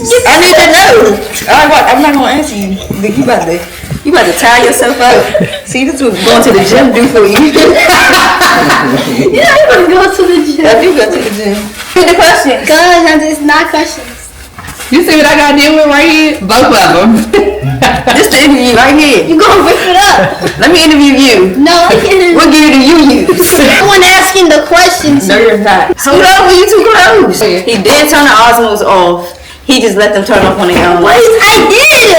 I need to know. I'm not gonna answer you. You about to tie yourself up. See, this was going to the gym do for you. Yeah, I want to go to the gym. I do go to the gym. Get the question. Cause it's not questions. You see what I got to deal with right here? Both of them. This the interview right here. You gonna rip it up? Let me interview you. No, What gear do you use? I'm one asking the questions. No, you're not. Scoot over, you too close. He did turn the osmos off. He just let them turn off on their own. Wait, I did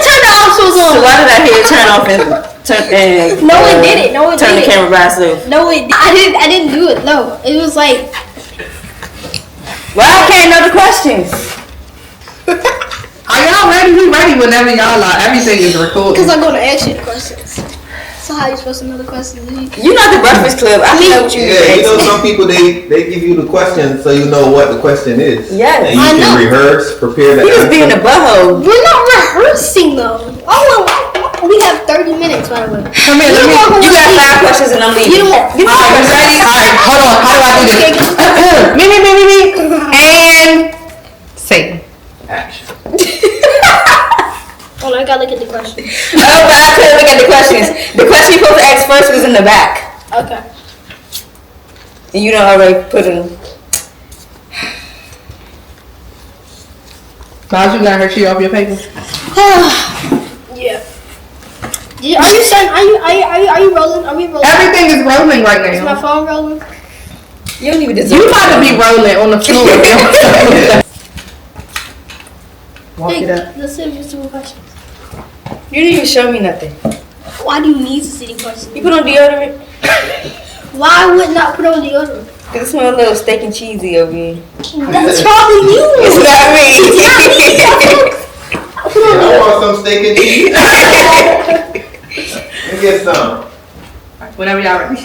turn the osmos on. So why did I hear it turn off and turn? No, it didn't. No, it turn didn't. the camera by itself. No, it. I didn't do it. No, it was like. Well, I can't know the questions. Are y'all ready? We ready whenever y'all are. Everything is recorded. Because I'm gonna ask you the questions. So how you supposed to know the questions? You're not the Breakfast Club. I know what you do. Yeah, you know some people they give you the question so you know what the question is. Yes. And you can rehearse, prepare the You just be in the butthole. We're not rehearsing though. We have 30 minutes by the way. Come here, you got 5 questions and I'm leaving. Alright, ready? Alright, hold on. How do I do this? Me. And say. action. Hold on, I gotta look at the question. Oh, but I couldn't look at the questions. The question you're supposed to ask first was in the back. Okay. And you done already put in. Myles, you got her shit off your paper? Yeah. Are you saying? Are you rolling? Are we rolling? Everything is rolling right Is my now. phone rolling? You don't even deserve You about to be rolling on the floor. Walk Hey, it up. let's see if it's 2 questions. You didn't even show me nothing. Why do you need to see the questions? You put on deodorant? Why would not put on deodorant? Because it smells a little steak and cheesy over here. That's probably you. It's not me. Put on I deodorant. want some steak and cheese. Let me get some. Whenever y'all ready.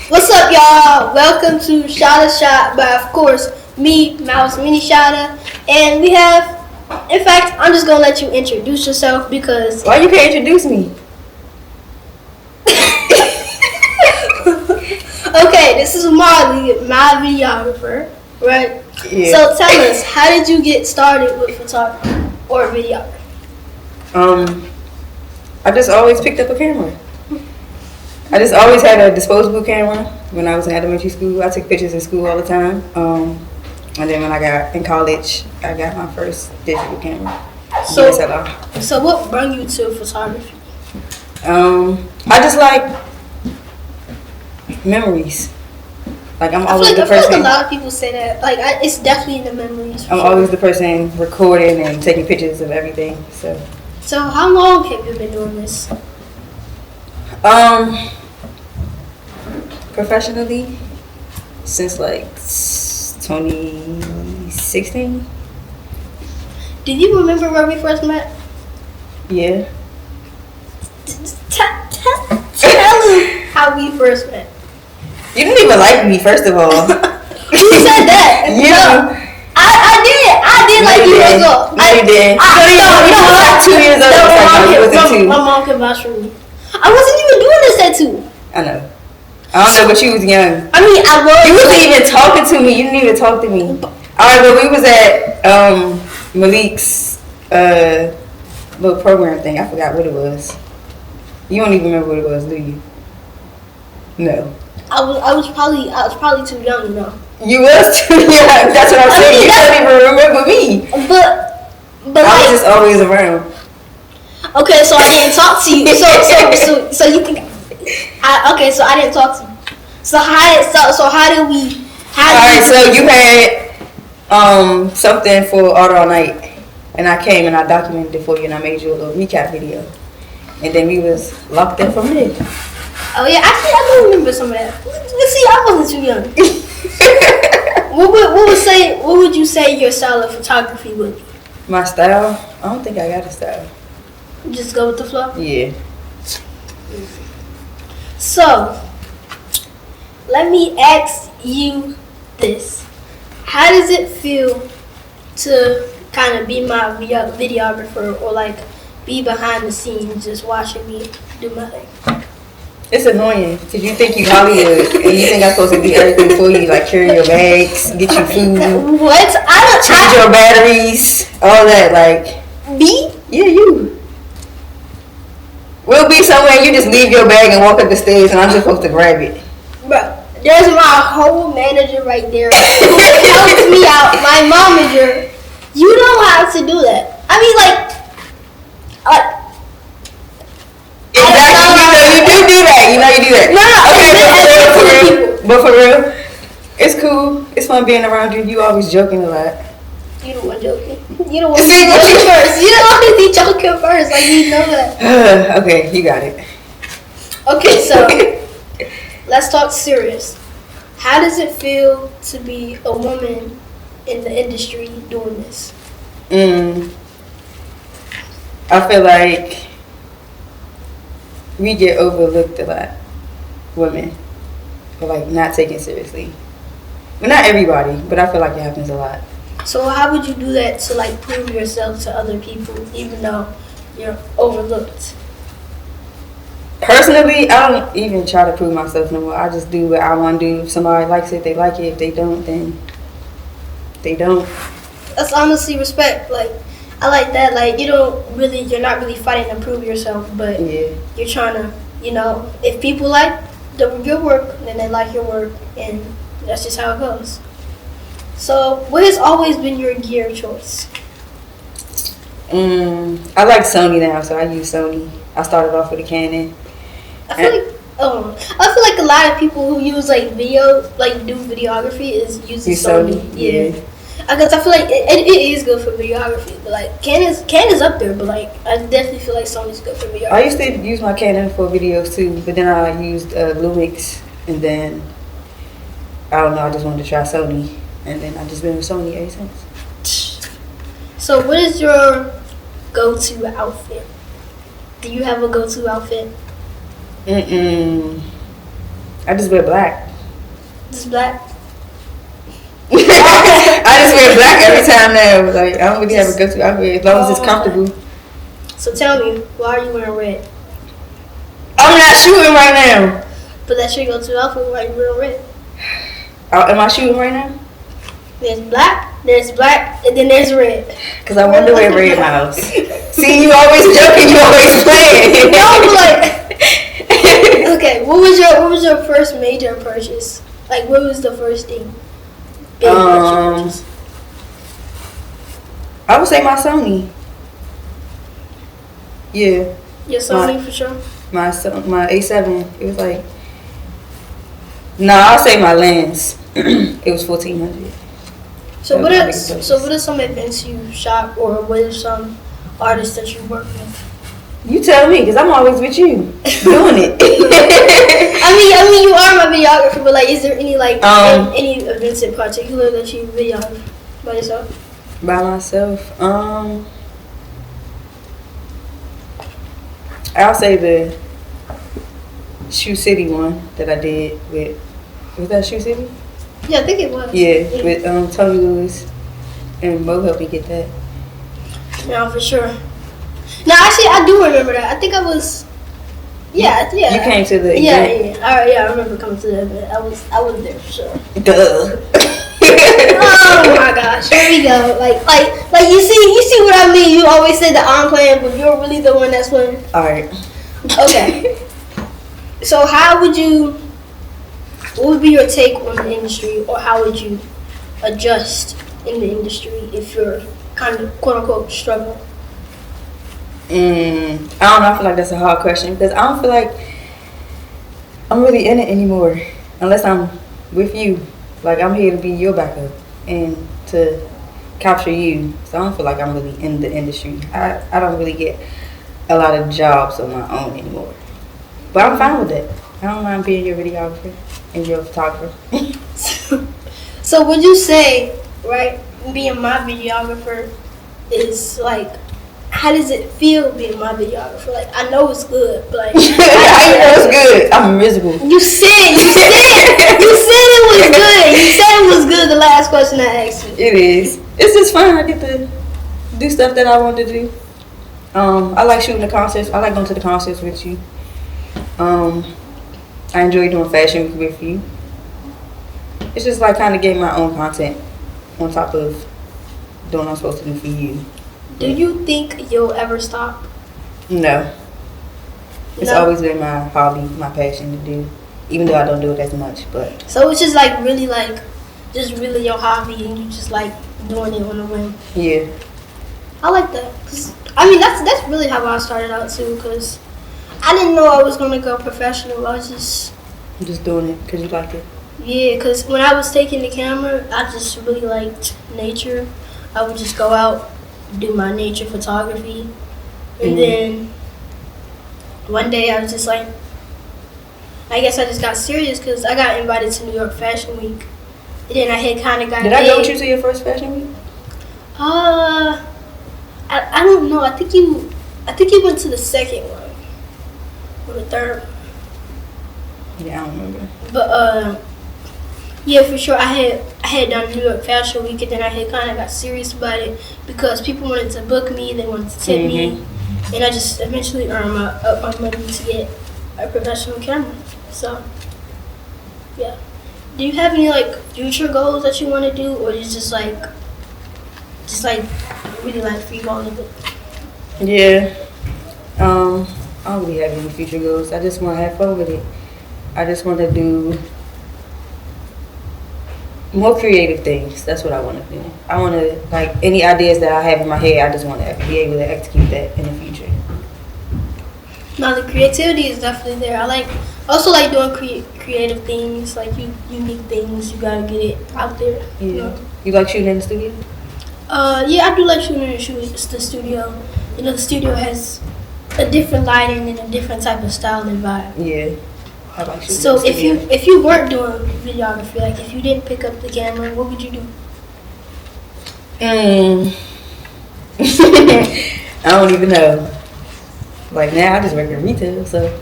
What's up, y'all? Welcome to Shotta Shot by, of course, me, Myles, MiniShotta, and we have. In fact, I'm just gonna let you introduce yourself because. Why you can't introduce me? Okay, this is Marli, my videographer, right? Yeah. So tell us, how did you get started with photography or videography? I just always picked up a camera. I just always had a disposable camera when I was in elementary school. I took pictures in school all the time. And then when I got in college, I got my first digital camera. So what brought you to photography? I just like memories. Like I feel like a lot of people say that. Like it's definitely in the memories. I'm always the person recording and taking pictures of everything. So how long have you been doing this? Professionally, since like 2016. Do you remember where we first met? Yeah. Tell them how we first met. You didn't even like me, first of all. Who said that? Yeah. No, I did like you as well. No, you did. You were like 2 years old. My mom can vouch for me. I wasn't even doing this at 2. I know. I don't know, but you was young. I mean, I was. You wasn't even talking to me. You didn't even talk to me. Alright, but we was at Malik's little program thing. I forgot what it was. You don't even remember what it was, do you? No. I was probably too young, you know. You was too young. That's what I'm saying. You don't even remember me. But I was like, just always around. okay, so I didn't talk to you. So you think okay, so I didn't talk to you. So how did we Alright, so you had something for Art All Night, and I came and I documented it for you and I made you a little recap video. And then we was locked in from there. Oh yeah, actually I do remember some of that. See, I wasn't too young. What would you say your style of photography would be? My style? I don't think I got a style. Just go with the flow? Yeah. So, let me ask you this. How does it feel to kind of be my videographer or like be behind the scenes just watching me do my thing? It's annoying because you think you Hollywood and you think I'm supposed to do everything for you, like carry your bags, get you food, What? change your batteries, all that. Like, Me? yeah, you. We'll be somewhere and you just leave your bag and walk up the stairs and I'm just supposed to grab it. Bro, there's my whole manager right there who helps me out. My momager. You don't have to do that. I mean, Exactly. You know you do that. No. Okay, but for real, it's cool. It's fun being around you. You always joking a lot. You the one joking. You the one See, joking first. You the one be joking first. Like, you know that. Okay, you got it. Okay, so let's talk serious. How does it feel to be a woman in the industry doing this? I feel like we get overlooked a lot, women, for like not taken seriously. Well, not everybody, but I feel like it happens a lot. So how would you do that to like prove yourself to other people, even though you're overlooked? Personally, I don't even try to prove myself no more. I just do what I want to do. If somebody likes it, they like it. If they don't, then they don't. That's honestly respect. Like, I like that. Like, you're not really fighting to prove yourself, but Yeah. you're trying to, if people like your work, then they like your work, and that's just how it goes. So, what has always been your gear choice? I like Sony now, so I use Sony. I started off with a Canon. I feel like a lot of people who use do videography is using Sony. Yeah. Because I feel like it is good for videography, but like Canon's up there, but like I definitely feel like Sony's good for videography. I used to use my Canon for videos too, but then I used Lumix, and then I don't know. I just wanted to try Sony, and then I just been with Sony ever since. So, what is your go-to outfit? Do you have a go-to outfit? I just wear black. Just black? I just wear black every time now. Like, I don't really have a go-to outfit as long as it's comfortable. So tell me, why are you wearing red? I'm not shooting right now. But that's your go-to outfit. Why are you wearing red? Am I shooting right now? There's black, and then there's red. Because I want to wear red, Myles. See, you always joking, you always playing. No, but like, okay, what was your first major purchase? Like, what was the first thing? Big purchase? I would say my Sony. Yeah. Your Sony for sure. My A7. It was like. I'll say my lens. It was $1,400. So what are some events you shot, or what are some artists that you work with? You tell me, because I'm always with you doing it. I mean, you are my videographer, but like, is there any any events in particular that you videograph by yourself? By myself, I'll say the Shoe City one that I did with. Was that Shoe City? Yeah, I think it was. Yeah, with Tony Lewis and Mo helped me get that. No, for sure. No, actually, I do remember that. I think I was. Yeah. You came to the event. Yeah. All right, yeah, I remember coming to the event. I was there for sure. Duh. Oh my gosh, here we go. Like you see what I mean? You always said that I'm playing, but you're really the one that's playing. All right. Okay. So what would be your take on the industry, or how would you adjust in the industry if you're kind of quote unquote struggling? I don't know. I feel like that's a hard question because I don't feel like I'm really in it anymore unless I'm with you. Like, I'm here to be your backup and to capture you. So I don't feel like I'm really in the industry. I don't really get a lot of jobs on my own anymore. But I'm fine with it. I don't mind being your videographer and your photographer. So would you say, right, being my videographer is like, how does it feel being my videographer? Like, I know it's good, but like, I know it's good. I'm miserable. You said it was good. You said it was good the last question I asked you. It is. It's just fun. I get to do stuff that I want to do. I like shooting the concerts. I like going to the concerts with you. I enjoy doing fashion week with you. It's just like kind of getting my own content on top of doing what I'm supposed to do for you. Do you think you'll ever stop? No. It's No? always been my hobby, my passion to do, even though I don't do it as much. But So it's just like really like, just really your hobby, and you just like doing it on a whim. yeah, I like that. 'Cause, I mean, that's really how I started out too. Cause I didn't know I was gonna go professional. I was just I'm just doing it because you like it. yeah. Cause when I was taking the camera, I just really liked nature. I would just go out, do my nature photography, and then one day I was just like, I guess I just got serious because I got invited to New York Fashion Week, and then I had kind of got. Did I go with you to your first fashion week? I don't know. I think you went to the second one or the third. Yeah, I don't remember. But yeah, for sure. I had done New York Fashion Week, and then I had kind of got serious about it because people wanted to book me, they wanted to tip me, and I just eventually earned my money to get a professional camera. So yeah. Do you have any like future goals that you want to do, or is just like really like freeballing it? Yeah. I don't really have any future goals. I just want to have fun with it. I just want to do more creative things. That's what I want to do. I want to, like, any ideas that I have in my head, I just want to be able to execute that in the future. No, the creativity is definitely there. I also like doing creative things, like unique things. You gotta get it out there. Yeah. You know? You like shooting in the studio? Yeah, I do like shooting in the studio. You know, the studio has a different lighting and a different type of style and vibe. Yeah. I like shooting So in the studio. if you weren't doing videography, like if you didn't pick up the camera, what would you do? I don't even know. Like now, I just work in retail, so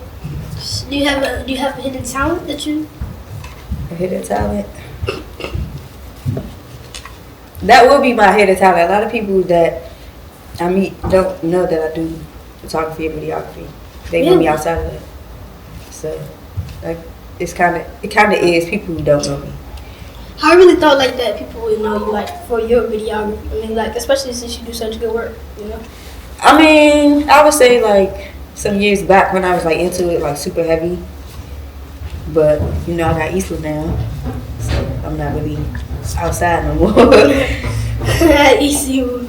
Do you have a hidden talent that you? a hidden talent. That would be my hidden talent. A lot of people that I meet don't know that I do photography and videography. They know me outside of that. So, like, it kind of is people who don't know me. I really thought like that people would know you like for your videography. I mean, like especially since you do such good work, you know. I mean, I would say like some years back when I was like into it, like super heavy. But you know, I got Eastwood now, so I'm not really outside no more. ECU.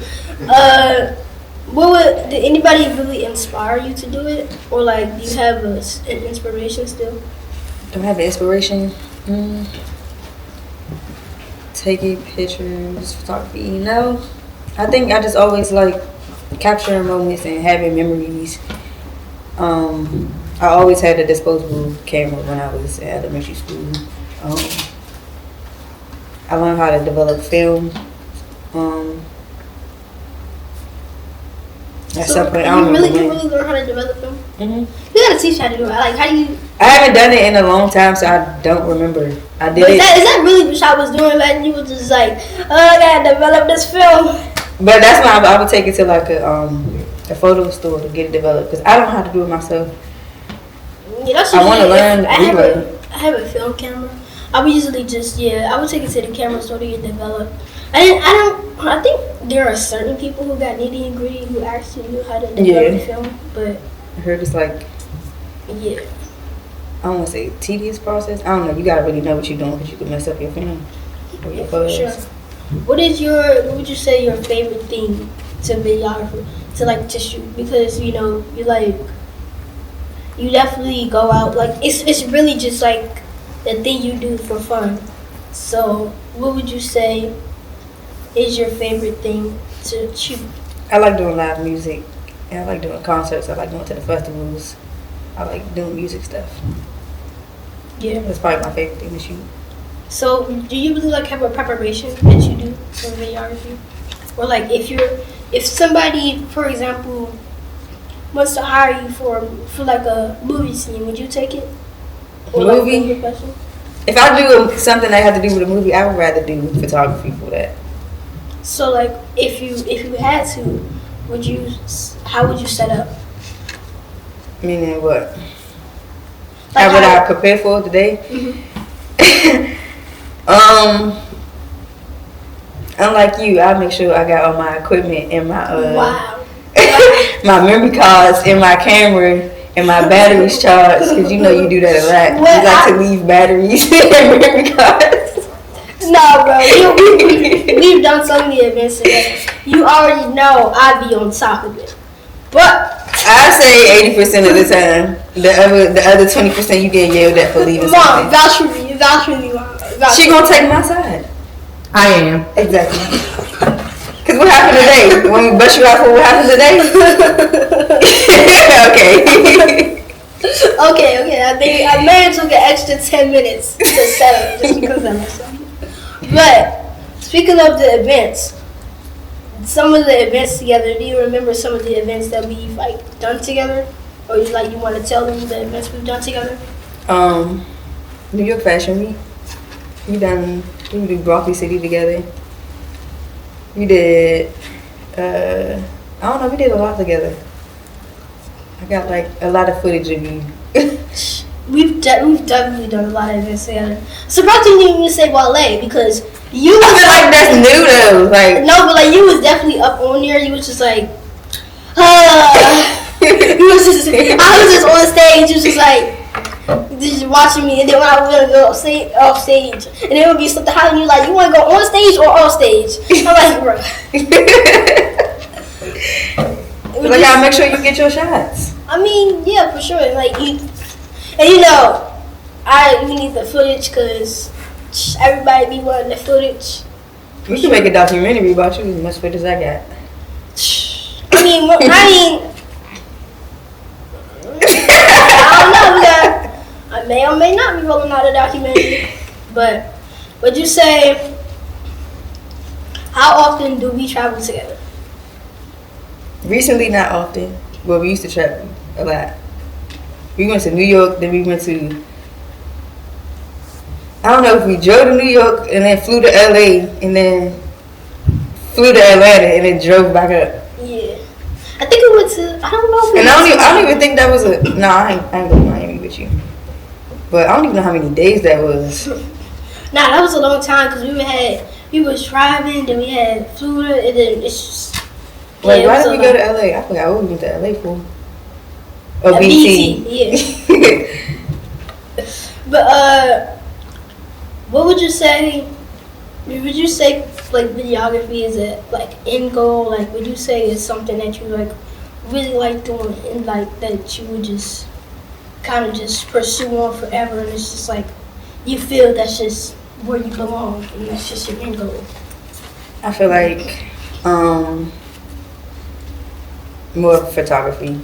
Did anybody really inspire you to do it, or like do you have an inspiration still? Don't have an inspiration. Taking pictures, photography. No, I think I just always like capturing moments and having memories. I always had a disposable camera when I was in elementary school. I learned how to develop film. At some point, I don't you really remember can when. really learn how to develop them. Mm-hmm. You gotta teach how to do it. Like how do you? I haven't done it in a long time, so I don't remember. I did But it. is that really what I was doing? Like you were just like, oh, I gotta develop this film. But that's why I would take it to like a photo store to get it developed because I don't know how to do it myself. Yeah, that's I want to usually- learn. I have a film camera. I would usually just I would take it to the camera store to get developed. I think there are certain people who got nitty and gritty who actually knew how to develop film, but I heard it's like, yeah. I don't want to say tedious process. I don't know. You gotta really know what you're doing because you can mess up your film or your For photos. sure. What would you say your favorite thing to videography to shoot? Because you know you definitely go out like it's really just like the thing you do for fun. So what would you say is your favorite thing to shoot? I like doing live music. And I like doing concerts. I like going to the festivals. I like doing music stuff. Yeah. That's probably my favorite thing to shoot. So do you really like have a preparation that you do for videography? Or like if somebody, for example, wants to hire you for like a movie scene, would you take it? Or Movie? Like, professional? If I do something that has to do with a movie, I would rather do photography for that. So like if you had to, how would you set up? Meaning what? Like How would I I prepared for today. Unlike you, I make sure I got all my equipment and my my memory cards and my camera and my batteries charged, because you know you do that a lot. You like to leave batteries and memory cards. No, bro. We've done so many events today. You already know I be on top of it. But I say 80% of the time. The other 20% you get yelled at for leaving Mom, something. vouch for me, Mom. She gonna take my side. I am. Exactly. Cause what happened today? When we bust you out for what happened today? Okay. Okay. I think I may have took an extra 10 minutes to set up just because of myself. But speaking of the events, some of the events together, do you remember some of the events that we've like done together? Or you want to tell them the events we've done together? New York Fashion Week. We did Broccoli City together. We did I don't know, we did a lot together. I got like a lot of footage of you. We've definitely done a lot of events together. Surprised you didn't even say Wale, because you was I feel like that's new though. Like no, but like you was definitely up on there. You was just like, you was just, I was just on stage. You was just like, just watching me, and then when I was gonna go off stage, and then it would be something happening. You like, you want to go on stage or off stage? I'm like, bro. I gotta make sure you get your shots. I mean, yeah, for sure. Like we need the footage because everybody be wanting the footage. We should make a documentary about you. As much footage as I got. I mean, I don't know. I may or may not be rolling out a documentary. But would you say, how often do we travel together? Recently, not often, but we used to travel a lot. We went to New York, then we went to, I don't know if we drove to New York and then flew to LA and then flew to Atlanta and then drove back up. Yeah. I think we went to, I don't know if we and I don't even think that was I ain't going to Miami with you. But I don't even know how many days that was. Nah, that was a long time because we was driving, then we had flew to, and then it's just. Like, why did we go to LA? I forgot what we went to LA for. Oh, BT. Yeah. But what would you say? Would you say like videography is a like end goal? Like, would you say it's something that you like really like doing, and like that you would just kind of just pursue on forever, and it's just like you feel that's just where you belong, and that's just your end goal? I feel like more photography.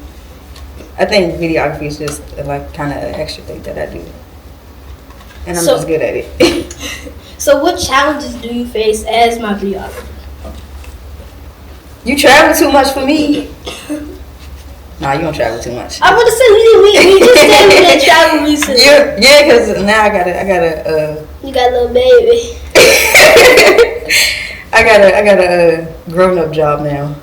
I think videography is just like kind of an extra thing that I do, and I'm just good at it. So what challenges do you face as my videographer? You travel too much for me. Nah, you don't travel too much. I would have said we just said we didn't travel recently. Yeah, because now I gotta. You got a little baby. I got a grown up job now.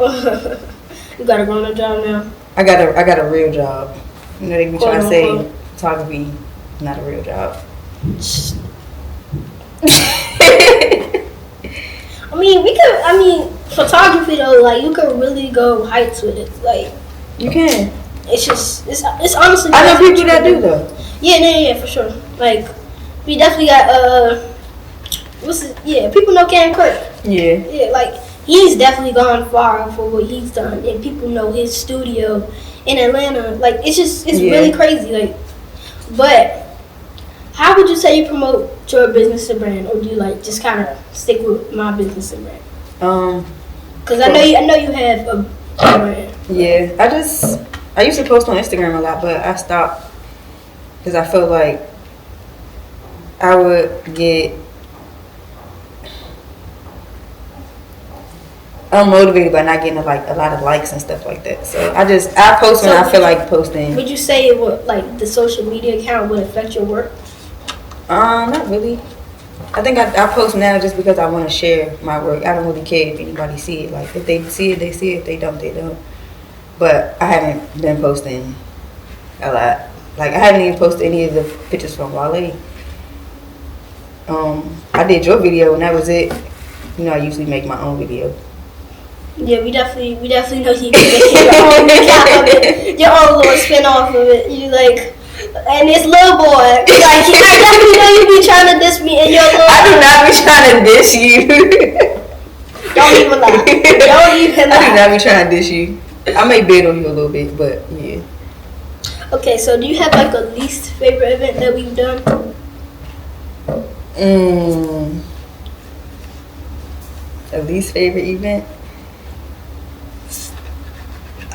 You got a grown up job now. I got a real job. You know, they be trying to say photography not a real job. I mean, photography though, like you could really go heights with it. Like you can. It's honestly. I know people that do though. Yeah, for sure. Like we definitely got people know Cam Kirk. Yeah, like he's definitely gone far for what he's done, and people know his studio in Atlanta. Like it's really crazy. Like, but how would you say you promote your business and brand, or do you like just kind of stick with my business and brand? Because I know you have a brand. Yeah, I used to post on Instagram a lot, but I stopped because I felt like I would get unmotivated by not getting like a lot of likes and stuff like that. So I post when I feel like posting. Would you say it would, like the social media account would affect your work? Not really. I think I post now just because I want to share my work. I don't really care if anybody see it. Like if they see it, they see it. If they don't, they don't. But I haven't been posting a lot. Like, I haven't even posted any of the pictures from Wale. I did your video and that was it. You know, I usually make my own video. Yeah, we definitely know you can make your own recap of it, your own little spin off of it. You like, and this little boy, like, I definitely know you be trying to diss me and your little. I do not be trying to diss you. Don't even lie. Don't even lie. I do not be trying to diss you. I may bid on you a little bit, but yeah. Okay, so do you have like a least favorite event that we've done? A least favorite event?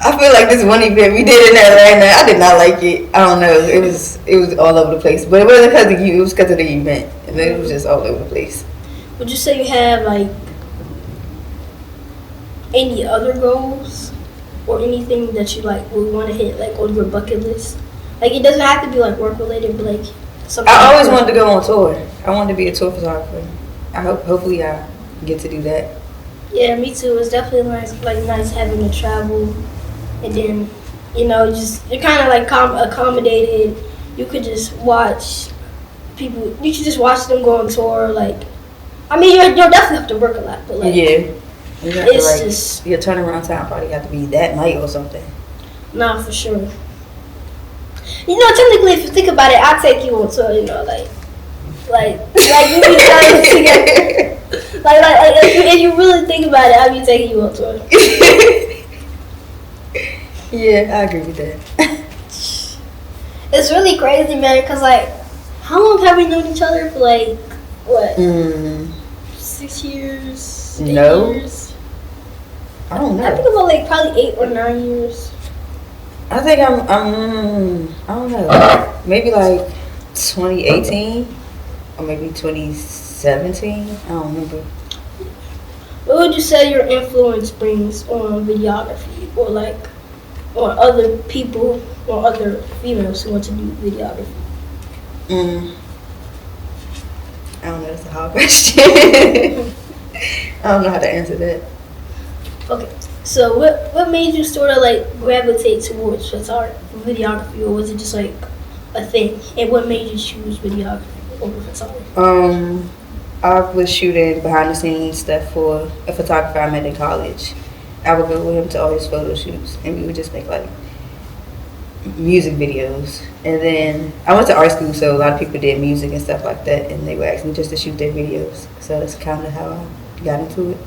I feel like this one event we did in Atlanta, I did not like it. I don't know. It was all over the place. But it wasn't because of you, it was because of the event. And it was just all over the place. Would you say you have like any other goals or anything that you like would want to hit like on your bucket list? Like it doesn't have to be like work related, but like something. I always wanted to go on tour. I wanted to be a tour photographer. Hopefully I get to do that. Yeah, me too. It's definitely nice having to travel, and then just you're kind of like accommodated. You could just watch people. You should just watch them go on tour. Like, I mean, you'll definitely have to work a lot, but like yeah, you have it's to, like, just your turnaround time probably have to be that night or something. nah, for sure. Technically, if you think about it, I'll take you on tour. You be trying to get. If you really think about it, I'll be taking you on tour. Yeah, I agree with that. It's really crazy, man, because, like, how long have we known each other? For, like, what? 6 years? 8 No. years? I don't know. I think about, like, probably 8 or 9 years. I think I don't know. Maybe like 2018 or maybe 2017. I don't remember. What would you say your influence brings on videography, or like on other people or other females who want to do videography? I don't know. That's a hard question. I don't know how to answer that. Okay, so what made you sort of like gravitate towards videography, or was it just like a thing? And what made you choose videography over photography? I was shooting behind the scenes stuff for a photographer I met in college. I would go with him to all his photo shoots, and we would just make like music videos. And then I went to art school, so a lot of people did music and stuff like that, and they would ask me just to shoot their videos. So that's kind of how I got into it.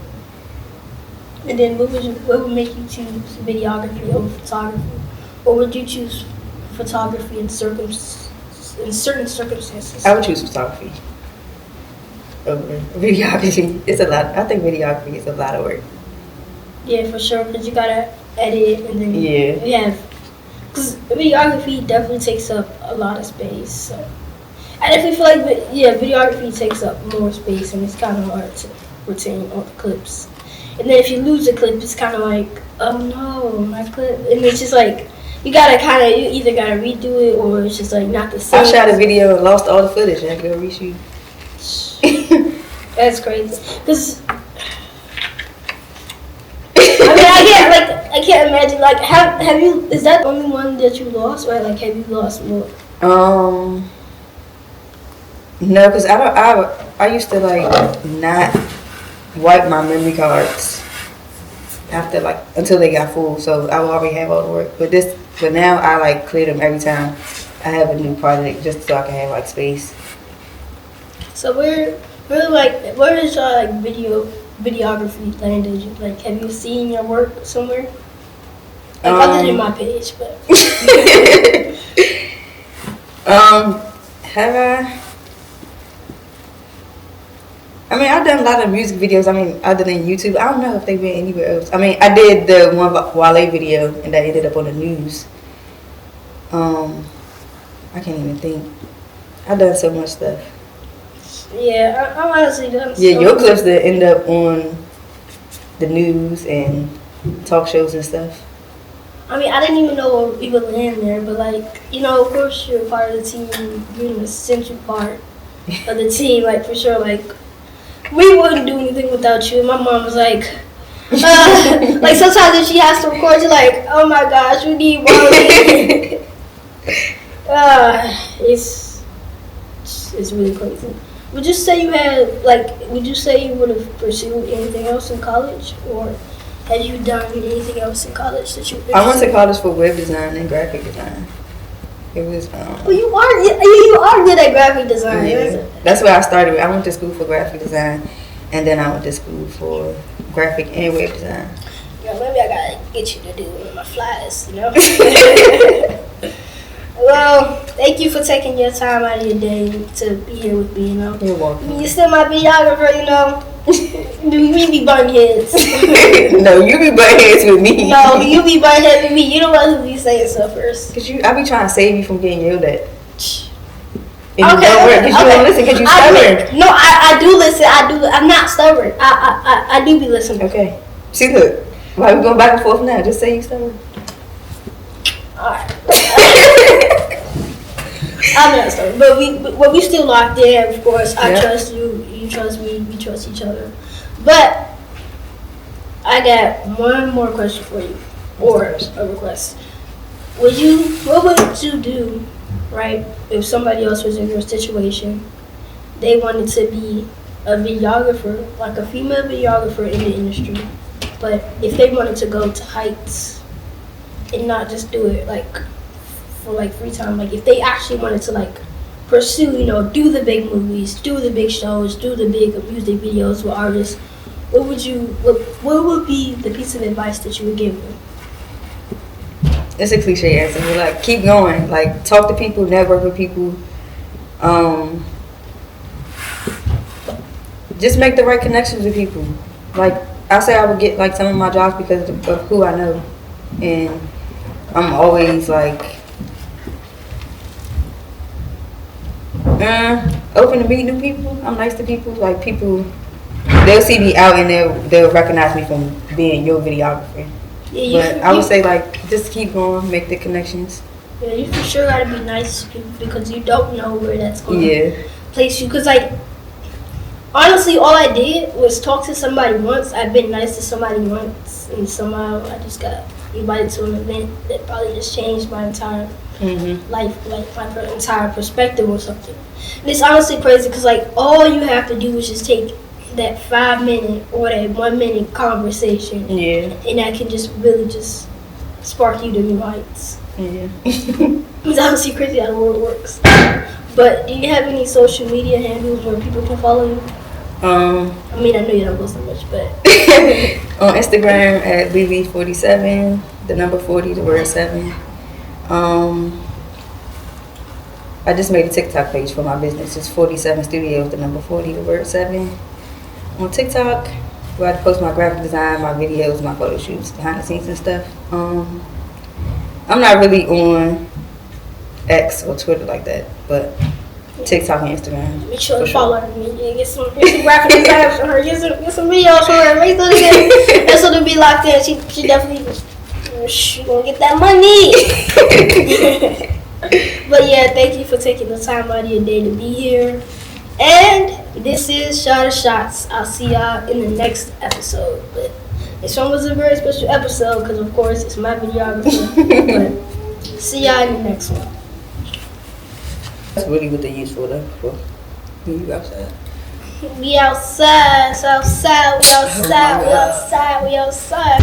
And then what would make you choose videography over photography? Or would you choose photography in certain circumstances? I would choose photography over videography. It's a lot. I think videography is a lot of work. Yeah, for sure, because you gotta edit and then Yeah. you have, because videography definitely takes up a lot of space. So I definitely feel like videography takes up more space, and it's kind of hard to retain all the clips. And then if you lose a clip, it's kind of like, oh no, my clip, and it's just like you either gotta redo it, or it's just like not the same. I shot a video and lost all the footage. I had to go reshoot. That's crazy. Cause I can't imagine. Like, have you? Is that the only one that you lost, or like have you lost more? No, cause I used to like not wipe my memory cards after until they got full, so I would already have all the work. But now I like clear them every time I have a new project, just so I can have like space. So where is your like videography landed you? Like, have you seen your work somewhere? Like, other than my page, but have I? I mean, I've done a lot of music videos. I mean, other than YouTube, I don't know if they've been anywhere else. I mean, I did the one Wale video, and that ended up on the news. I can't even think. I've done so much stuff. Yeah, I'm honestly done. Yeah, your clips that end up on the news and talk shows and stuff. I mean, I didn't even know we would land there, but like, of course you're part of the team. You're an essential part of the team, like for sure. Like, we wouldn't do anything without you. My mom was like, like sometimes if she has to record, you're like, oh my gosh, we need Wale. It's really crazy. Would you say you had like? Would you say you would have pursued anything else in college, or had you done anything else in college that you? I went to college for web design and graphic design. It was. Well, you are good at graphic design. Yeah. That's where I started. I went to school for graphic design, and then I went to school for graphic and web design. Yeah, maybe I gotta get you to do one of my flyers. You know. Well, thank you for taking your time out of your day to be here with me, you know. You're welcome. You're still my videographer, you know. You be butting heads. No, you be butting heads with me. No, you be butting heads with me. You the one who be saying stuff first. Cause I be trying to save you from getting yelled at. Okay, you don't listen because you stubborn. No, I do listen. I'm not stubborn. I do be listening. Okay. See, look. Why we going back and forth now? Just say you stubborn. Alright. I'm not stubborn, but we still locked in. Of course, I trust you. You trust me. We trust each other. But I got one more question for you, or a request. What would you do, right? If somebody else was in your situation, they wanted to be a videographer, like a female videographer in the industry, but if they wanted to go to heights and not just do it like for like free time, like if they actually wanted to like pursue, you know, do the big movies, do the big shows, do the big music videos with artists, what would be the piece of advice that you would give them? It's a cliche answer, but like keep going. Like talk to people, network with people. Just make the right connections with people. Like I say, I would get like some of my jobs because of who I know, and I'm always like open to meet new people. I'm nice to people. Like people, they'll see me out and they'll recognize me from being your videographer. Yeah, but I would say like just keep going, make the connections. Yeah, you for sure gotta be nice to people because you don't know where that's going to place you. Cause like honestly, all I did was talk to somebody once. I've been nice to somebody once, and somehow I just got invited to an event that probably just changed my entire life, like my entire perspective or something. And it's honestly crazy because like all you have to do is just take that 5 minute or that 1 minute conversation, and that can just really just spark you to new heights. Yeah, it's honestly crazy how the world works. But do you have any social media handles where people can follow you? I mean, I know you don't post so much, but on Instagram at lil40seven, the number 40, the word 7. I just made a TikTok page for my business. It's 47 Studios, the number 40, the word 7. On TikTok, where I post my graphic design, my videos, my photo shoots, behind the scenes and stuff. I'm not really on X or Twitter like that, but TikTok and Instagram. Make sure to follow her. Get some graphic designs from her. Get some videos from her. Make sure that's what to be locked in. She definitely she gonna get that money. But yeah, thank you for taking the time out of your day to be here. And this is Shotta Shots. I'll see y'all in the next episode. But this one was a very special episode because, of course, it's my videographer. But see y'all in the next one. That's really what they use for though. For you outside. We outside, we outside.